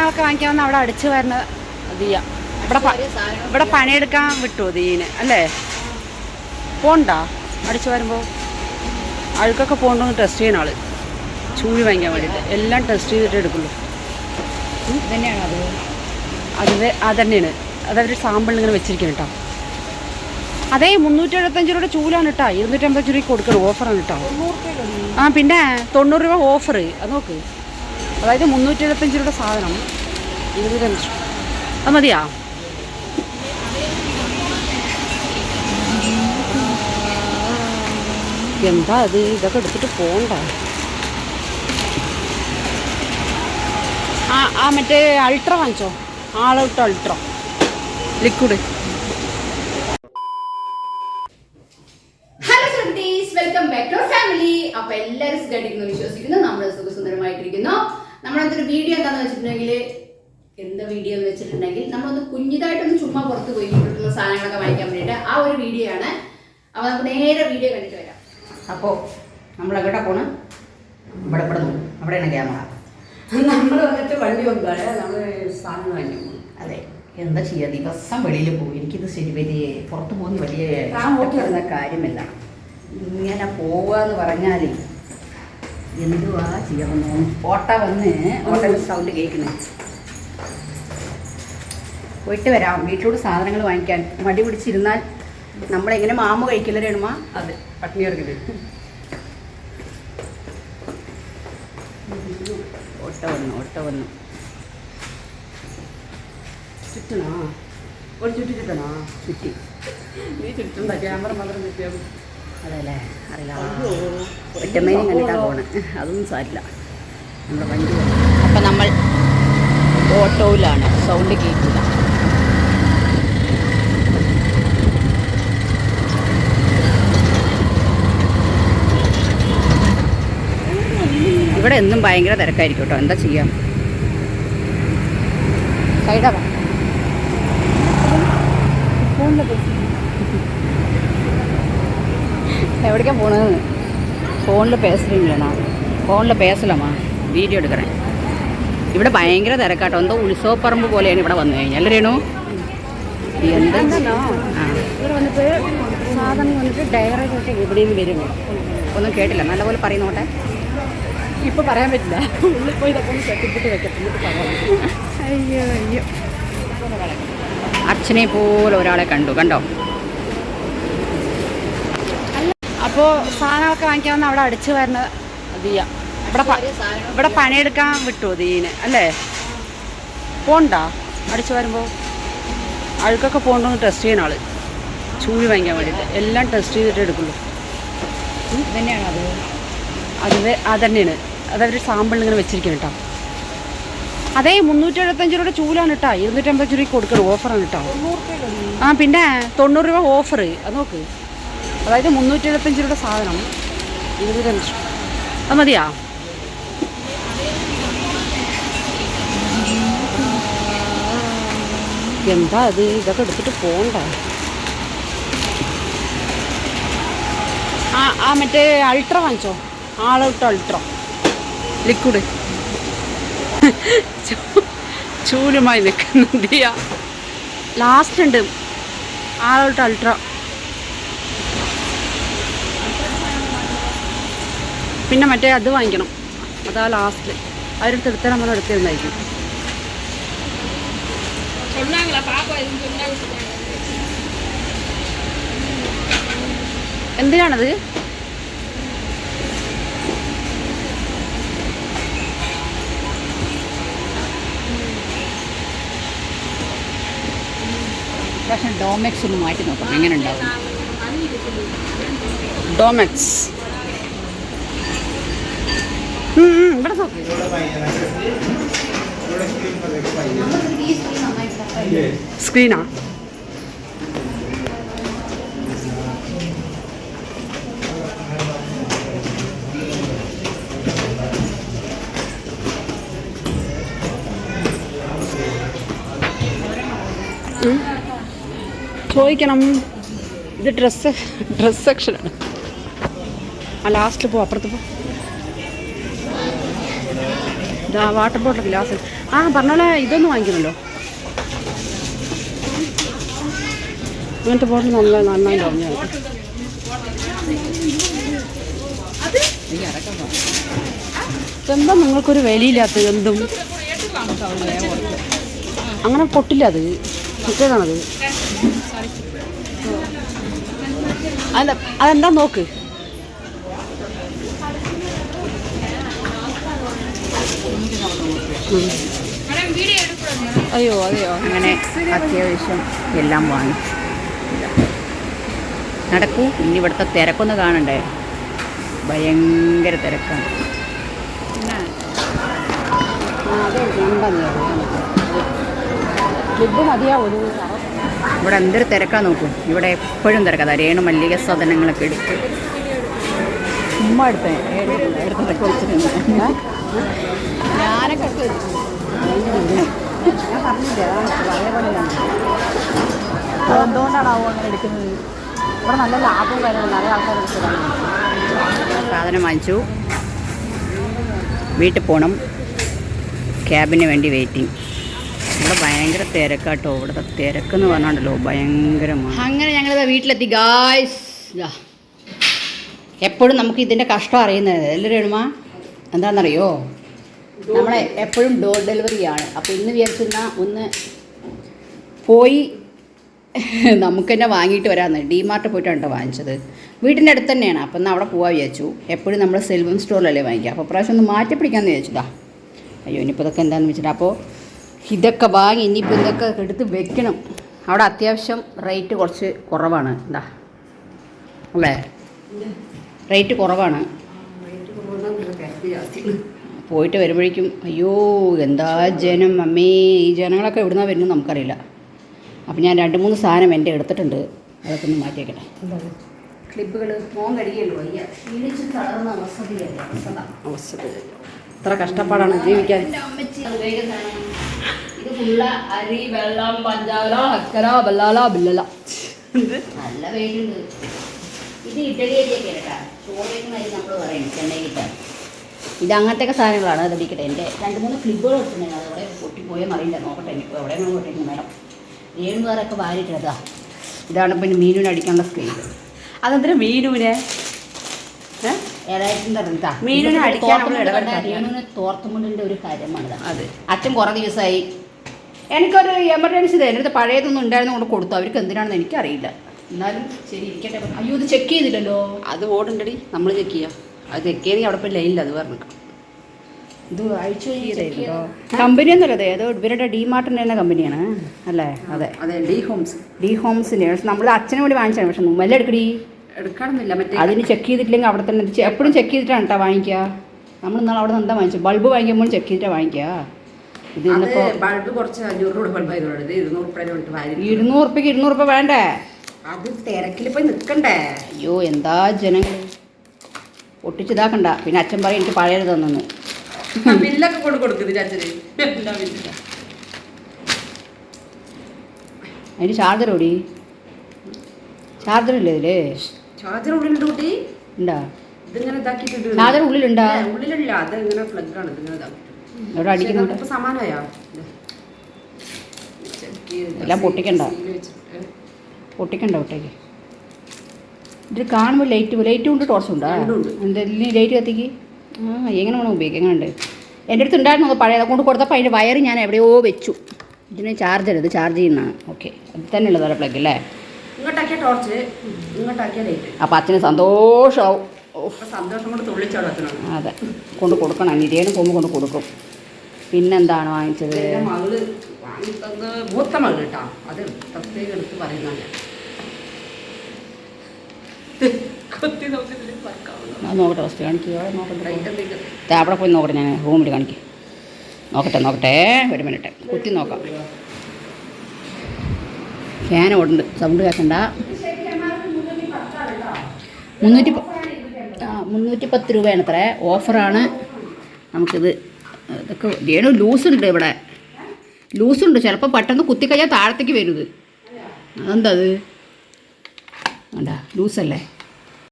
സാധനങ്ങളൊക്കെ വാങ്ങിക്കാമെന്ന് അവിടെ അടിച്ചു വരുന്ന ദിയ. ഇവിടെ പണിയെടുക്കാൻ വിട്ടു ദീന് അല്ലേ? പോണ്ടാ അടിച്ചു വരുമ്പോൾ അഴുക്കൊക്കെ പോകണ്ടെന്ന് ടെസ്റ്റ് ചെയ്യുന്ന ആള് ചൂഴി വാങ്ങിക്കാൻ വേണ്ടിയിട്ട് എല്ലാം ടെസ്റ്റ് ചെയ്തിട്ട് എടുക്കുള്ളൂ. അതന്നെയാണ് അതവർ സാമ്പിളിൽ ഇങ്ങനെ വെച്ചിരിക്കണം കേട്ടോ. അതേ 375 രൂപയുടെ ചൂലാണ് കേട്ടോ. 250 രൂപയ്ക്ക് കൊടുക്കണം. ഓഫറാണ് കേട്ടോ. ആ പിന്നെ 90 രൂപ ഓഫർ. അത് നോക്ക്. അതായത് 375 രൂപയുടെ സാധനം 25. അത് മതിയാ? എന്താ അത്? ഇതൊക്കെ എടുത്തിട്ട് പോകണ്ട. ആ മറ്റേ അൾട്ര വാങ്ങിച്ചോ. All Out Ultra liquid. Welcome back to family. അപ്പൊ എല്ലാവരും സുഖമായിട്ടിരിക്കുന്നു വിശ്വസിക്കുന്നു. നമ്മൾ സുഖസുന്ദരമായിട്ടിരിക്കുന്നു. നമ്മളൊരു വീഡിയോ എന്താണെന്ന് വെച്ചിട്ടുണ്ടെങ്കിൽ, എന്താ വീഡിയോ എന്ന് വെച്ചിട്ടുണ്ടെങ്കിൽ, നമ്മളൊന്ന് കുഞ്ഞിതായിട്ടൊന്ന് ചുമ്മാ പുറത്ത് പോയി കിട്ടുന്ന സാധനങ്ങളൊക്കെ വാങ്ങിക്കാൻ വേണ്ടിയിട്ട് ആ ഒരു വീഡിയോ ആണ്. അപ്പോൾ നമുക്ക് നേരെ വീഡിയോ കണ്ടിട്ട് വരാം. അപ്പോൾ നമ്മൾ എവിടെ പോണ്? ഇവിടെ അവിടെയാണ് ക്യാമറ. നമ്മൾ വന്നിട്ട് വണ്ടി വന്നാണ് നമ്മൾ സാധനം വാങ്ങി. അതെ, എന്താ ചെയ്യുക, ദിവസം വെളിയിൽ പോകും. എനിക്കിത് ശരി വലിയ പുറത്ത് പോകുന്ന വലിയ വരുന്ന കാര്യമല്ല. ഇങ്ങനെ പോവുക എന്ന് പറഞ്ഞാൽ എന്തുവാ ചെയ്യാമെന്നോ. ഓട്ട വന്ന് ഓട്ടോയുടെ സൗണ്ട് കേൾക്കണേ. പോയിട്ട് വരാം. വീട്ടിലോട്ട് സാധനങ്ങൾ വാങ്ങിക്കാൻ മടി പിടിച്ചിരുന്നാൽ നമ്മളെങ്ങനെ മാമ കഴിക്കില്ല രേണുമ? അതെ, പട്ടിണി ഇറങ്ങിട്ട് ഓട്ട വന്നു ചുറ്റണോ? ഒരു ചുറ്റണോ? ചുറ്റി. നീ ചുറ്റണ്ട, ക്യാമറ മാത്രം ചുറ്റിയാകും. അതല്ലേ, അറിയില്ല. ഒറ്റമേനും കണ്ടിട്ടാണ് പോണേ. അതൊന്നും സാരില്ല. നമ്മുടെ വണ്ടി. അപ്പം നമ്മൾ ഓട്ടോയിലാണ്. സൗണ്ട് കേൾക്കില്ല. ഇവിടെ എന്നും ഭയങ്കര തിരക്കായിരിക്കും കേട്ടോ. എന്താ ചെയ്യാം? സൈഡാ എവിടേക്കാ പോണത്? ഫോണിൽ പേസലില്ലണോ? ഫോണിൽ പേസലമാ വീഡിയോ എടുക്കണേ. ഇവിടെ ഭയങ്കര തിരക്കാട്ടോ. എന്തോ ഉത്സവപ്പറമ്പ് പോലെയാണ് ഇവിടെ വന്നു കഴിഞ്ഞാൽ. അല്ലേ രേണു? എന്താ ഇവിടെ വന്നിട്ട് സാധനം വന്നിട്ട് ഡയറക്റ്റ് എവിടെയും വരും. ഒന്നും കേട്ടില്ല, നല്ലപോലെ പറയുന്നോട്ടെ. ഇപ്പം പറയാൻ പറ്റില്ല. ഉള്ളിൽ പോയി ഇതൊക്കെ ഒന്ന് കെട്ടിപ്പിട്ട് വെക്കത്തിട്ട് പറയാം. അയ്യോ അച്ഛനെ പോലെ ഒരാളെ കണ്ടോ. അപ്പോൾ സാധനങ്ങളൊക്കെ വാങ്ങിക്കാമെന്ന് അവിടെ അടിച്ചു വരുന്ന ദിയ. ഇവിടെ പണിയെടുക്കാൻ വിട്ടു ദീന് അല്ലേ? പോണ്ടാ അടിച്ചു വരുമ്പോൾ അഴുക്കൊക്കെ പോകണ്ടെന്ന് ടെസ്റ്റ് ചെയ്യുന്ന ആള് ചൂഴി വാങ്ങിക്കാൻ വേണ്ടിയിട്ട് എല്ലാം ടെസ്റ്റ് ചെയ്തിട്ട് എടുക്കുള്ളൂ. അതന്നെയാണ് അതവർ സാമ്പിളിൽ ഇങ്ങനെ വെച്ചിരിക്കണം കേട്ടോ. അതേ 375 രൂപയുടെ ചൂലാണ് കേട്ടോ. 250 രൂപയ്ക്ക് കൊടുക്കണം. ഓഫറാണ് കേട്ടോ. ആ പിന്നെ 90 രൂപ ഓഫർ. അത് നോക്ക്. അതായത് 375 രൂപയുടെ സാധനം 25. അത് മതിയാ? എന്താ അത്? ഇതൊക്കെ എടുത്തിട്ട് പോകണ്ട. ആ മറ്റേ അൾട്ര വാങ്ങിച്ചോ. All Out Ultra liquid. ചൂലുമായി നിൽക്കുന്ന ദിയ. ലാസ്റ്റ് ഉണ്ട് ആളൗട്ട് അൾട്ര. പിന്നെ മറ്റേ അത് വാങ്ങിക്കണം. അതാ ലാസ്റ്റ്. അവരെടുത്ത് എടുത്താൽ നമ്മൾ എടുത്തിരുന്നായിരിക്കും. എന്തിനാണത്? പക്ഷേ ഡോമെക്സ് ഒന്ന് മാറ്റി നോക്കാം എങ്ങനെ ഉണ്ടാവും. ഡോമെക്സ് ഇവിടെ നോക്കി. സ്ക്രീനാ? ചോദിക്കണം. ഇത് ഡ്രസ് സെക്ഷനാണ്. ആ ലാസ്റ്റിൽ പോ, അപ്പുറത്ത് പോ. ഇതാ വാട്ടർ ബോട്ടിൽ ഗ്ലാസ്. ആ പറഞ്ഞോളെ ഇതൊന്നും വാങ്ങിക്കണല്ലോ. ഇങ്ങനത്തെ ബോട്ടിൽ നല്ല നന്നായി പറഞ്ഞു. എന്താ നിങ്ങൾക്കൊരു വിലയില്ലാത്ത എന്തും അങ്ങനെ പൊട്ടില്ല. അത് മറ്റേതാണത്. അതെന്താ നോക്ക്. അയ്യോ അതെയോ. അങ്ങനെ അത്യാവശ്യം എല്ലാം വാങ്ങി നടക്കൂ. ഇനി ഇവിടുത്തെ തിരക്കൊന്ന് കാണണ്ടേ. ഭയങ്കര തിരക്കാണ്. ഇവിടെ എന്തൊരു തിരക്കാ നോക്കൂ. ഇവിടെ എപ്പോഴും തിരക്കാ. രേണു മല്ലിക സാധനങ്ങളൊക്കെ എടുത്ത് ഉമ്മ എടുത്തേ എടുത്തൊക്കെ വെച്ചിട്ടുണ്ട്. ഞാനൊക്കെ ഞാൻ പറഞ്ഞില്ലേ അതെന്തുകൊണ്ടാണാവോ അങ്ങനെ എടുക്കുന്നത്. ഇവിടെ നല്ല ലാഭവും കാര്യങ്ങളും നിറയെ ആൾക്കാർ എടുത്തതാണ്. സാധനം വാങ്ങിച്ചു. വീട്ടിൽ പോകണം. ക്യാബിന് വേണ്ടി വെയിറ്റിംഗ്. ഇവിടെ ഭയങ്കര തിരക്കാട്ടോ. ഇവിടുത്തെ തിരക്കെന്ന് പറഞ്ഞാണ്ടല്ലോ ഭയങ്കരമാണ്. അങ്ങനെ ഞങ്ങളിത് വീട്ടിലെത്തി ഗായ്സ്. എപ്പോഴും നമുക്ക് ഇതിൻ്റെ കഷ്ടം അറിയുന്നത് അല്ലേ രേണുമ? എന്താണെന്നറിയോ, നമ്മളെ എപ്പോഴും ഡോർ ഡെലിവറിയാണ്. അപ്പോൾ ഇന്ന് വിചാരിച്ചിരുന്ന ഒന്ന് പോയി നമുക്ക് തന്നെ വാങ്ങിയിട്ട് വരാമെന്ന്. ഡിമാർട്ട് പോയിട്ടാണ് കേട്ടോ വാങ്ങിച്ചത്. വീട്ടിൻ്റെ അടുത്ത് തന്നെയാണ്. അപ്പം എന്നാൽ അവിടെ പോകാൻ വിചാരിച്ചു. എപ്പോഴും നമ്മൾ സെൽവം സ്റ്റോറിലല്ലേ വാങ്ങിക്കുക. അപ്പോൾ പ്രാവശ്യം ഒന്ന് മാറ്റി പിടിക്കാമെന്ന് വിചാരിച്ചതാ. അയ്യോ ഇനിയിപ്പോൾ ഇതൊക്കെ എന്താണെന്ന് വെച്ചിട്ട് അപ്പോൾ ഇതൊക്കെ വാങ്ങി ഇനിയിപ്പോൾ ഇതൊക്കെ എടുത്ത് വെക്കണം. അവിടെ അത്യാവശ്യം റേറ്റ് കുറച്ച് കുറവാണ്. എന്താ അല്ലേ, റേറ്റ് കുറവാണ്. പോയിട്ട് വരുമ്പോഴേക്കും അയ്യോ എന്താ ജനം അമ്മേ. ഈ ജനങ്ങളൊക്കെ എവിടുന്നാണ് വരുന്നത് നമുക്കറിയില്ല. അപ്പം ഞാൻ 2-3 സാധനം എൻ്റെ എടുത്തിട്ടുണ്ട്. അതൊക്കെ ഒന്ന് മാറ്റിയേക്കട്ടെ. ക്ലിപ്പുകൾ മോൻ കടിക്കുള്ളൂ. അയ്യ ക്ഷീണിച്ച് തളർന്ന അവസ്ഥ. ഇത്ര കഷ്ടപ്പാടാണ് ജീവിക്കാൻ. ഇത് ഫുള്ള അരി, വെള്ളം, പഞ്ചാര, അക്കര, ബല്ലാല, ബില്ലല. നല്ല വെയിലുണ്ട്. ഇത് ഇഡലി അരിയൊക്കെ കേട്ടാ. ചോറിലേക്ക് അരി നമ്മൾ പറയും ചെന്നൈക്കിട്ട. ഇത് അങ്ങനത്തെയൊക്കെ സാധനങ്ങളാണ്. അത് ഇടിക്കട്ടെ. എൻ്റെ 2-3 ക്ലിപ്പുകൾ എടുത്തിട്ടുണ്ടെങ്കിൽ അതവിടെ പൊട്ടിപ്പോയെന്ന് അറിയില്ല. നോക്കട്ടെ എനിക്ക് എവിടെയാണ് പൊട്ടിക്കുന്നത് മേഡം. 7 പേരൊക്കെ വാരിയിട്ടതാ. ഇതാണ് പിന്നെ മീനുവിനെ അടിക്കാനുള്ള സ്കെയിൽ. അതെന്തിനാ മീനുവിനെ മീനുവിനെ അടിക്കാനുള്ള തോർത്തുമുണ്ടിൻ്റെ ഒരു കാര്യമാണ് അത്. അച്ഛൻ കുറേ ദിവസമായി എനിക്കൊരു എമർജൻസി എൻ്റെ അടുത്ത് പഴയതൊന്നും ഉണ്ടായിരുന്നു കൊണ്ട് കൊടുത്തു. അവർക്ക് എന്തിനാണെന്ന് എനിക്കറിയില്ല. എന്നാലും ശരി ഇരിക്കട്ടെ. അയ്യോ ഇത് ചെക്ക് ചെയ്തില്ലല്ലോ. അത് ഓടുണ്ടടി, നമ്മൾ ചെക്ക് ചെയ്യാം. അത് ചെക്ക് ചെയ്ത് അവിടെ പോയി ലൈനില്ല. അത് പറഞ്ഞു ഇത് അയച്ചു ചെയ്തോ. കമ്പനി ഒന്നുമല്ല, ഏതോ ഇവരുടെ ഡിമാർട്ടിൻ്റെ തന്നെ കമ്പനിയാണ് അല്ലേ? അതെ അതെ, ഡി ഹോംസിൻ്റെ. നമ്മൾ അച്ഛനെ വേണ്ടി വാങ്ങിച്ചാണ്. പക്ഷെ മുമ്പല്ലേ എടുക്കടി എടുക്കണമെന്നില്ല. മറ്റേ അതിന് ചെക്ക് ചെയ്തിട്ടില്ലെങ്കിൽ അവിടെ തന്നെ എപ്പോഴും ചെക്ക് ചെയ്തിട്ടാണ് കേട്ടോ വാങ്ങിക്കുക. നമ്മൾ ഇന്നാൾ അവിടെ നിന്ന് എന്താ വാങ്ങിച്ചത്? ബൾബ് വാങ്ങിക്കുമ്പോൾ ചെക്ക് ചെയ്തിട്ടാണ് വാങ്ങിക്കുക. ഇത് ഇന്നിപ്പോൾ ബൾബ് കുറച്ച് 500 രൂപ ബൾബായതുകൊണ്ട് 200 രൂപയ്ക്ക് 200 രൂപ വേണ്ടേ? അത് തിരക്കിൽ പോയി നിൽക്കണ്ടേ? അയ്യോ എന്താ ജനങ്ങൾ ഒട്ടിച്ചിതാക്കണ്ട. പിന്നെ അച്ഛൻ പറയും എനിക്ക് പഴയത് തന്നു. ബില്ലൊക്കെ കൊണ്ട് കൊടുക്കുന്നില്ല അച്ഛന്. അതിന് ചാർജർ ഓടി. ചാർജർ ഇല്ലേ ഇതില്? ചാർജർ ഉള്ളിലുണ്ട് കുട്ടി. ഉണ്ടാ? ഇതിങ്ങനെ ഇതാക്കിയിട്ടുണ്ട്. ചാർജർ ഉള്ളിലുണ്ടാ? ഉള്ളിലില്ല. അത് ഇങ്ങനെ പ്ലഗ് ആണ്. ഇതിങ്ങനെ എവിടെ അടിക്കുന്നുണ്ട്? സമാനമായോ? എല്ലാം പൊട്ടിക്കണ്ട പൊട്ടിക്കണ്ട ഒട്ടേക്ക്. ഇത് കാണുമ്പോൾ ലൈറ്റ് കൊണ്ട് ടോർച്ച് ഉണ്ടോ? എന്തെങ്കിലും ലൈറ്റ് കത്തിക്ക്. എങ്ങനെ വേണം ഉപയോഗിക്കുക? എങ്ങനെ ഉണ്ട്? എൻ്റെ അടുത്ത് ഉണ്ടായിരുന്നു പഴയത് കൊണ്ട് കൊടുത്തപ്പോൾ അതിൻ്റെ വയറ് ഞാൻ എവിടെയോ വെച്ചു. ഇതിന് ചാർജർ, ഇത് ചാർജ് ചെയ്യുന്നതാണ്. ഓക്കെ, അത് തന്നെ ഉള്ളതല്ല പ്ലഗ് അല്ലേ? ഇങ്ങോട്ടാക്കിയ ടോർച്ച്, ഇങ്ങോട്ടാക്കിയ ലൈറ്റ്. അപ്പോൾ അച്ഛന് സന്തോഷമാവും. സന്തോഷം കൊണ്ട് തുള്ളിച്ചാടും അച്ഛനാണ്. അതെ, കൊണ്ട് കൊടുക്കണം. നിരേനും പോകുമ്പോൾ കൊണ്ട് കൊടുക്കും. പിന്നെന്താണ് വാങ്ങിച്ചത്? മകള് വാങ്ങിത്തത് മൂത്ത മകൾ കേട്ടോ. അത് പ്രത്യേകം എടുത്ത് പറയുന്നതാണ്. നോക്കട്ടെ ഫസ്റ്റ് കാണിക്കുക. നോക്കട്ടെ അവിടെ പോയി നോക്കട്ടെ. ഞാൻ റൂമിൽ കാണിക്കും. നോക്കട്ടെ ഒരു മിനിറ്റ് കുത്തി നോക്കാം. ഫാൻ ഓടുന്നുണ്ട്, സൗണ്ട് കേൾക്കണ്ട. 310 രൂപയാണ് അത്ര. ഓഫറാണ്. നമുക്കിത് ഇതൊക്കെ ഏണു ലൂസുണ്ട്. ഇവിടെ ലൂസുണ്ട്. ചിലപ്പോൾ പെട്ടെന്ന് കുത്തിക്കഴിഞ്ഞാൽ താഴത്തേക്ക് വരുന്നത്. അതെന്താ അത്? വേണ്ട ലൂസല്ലേ?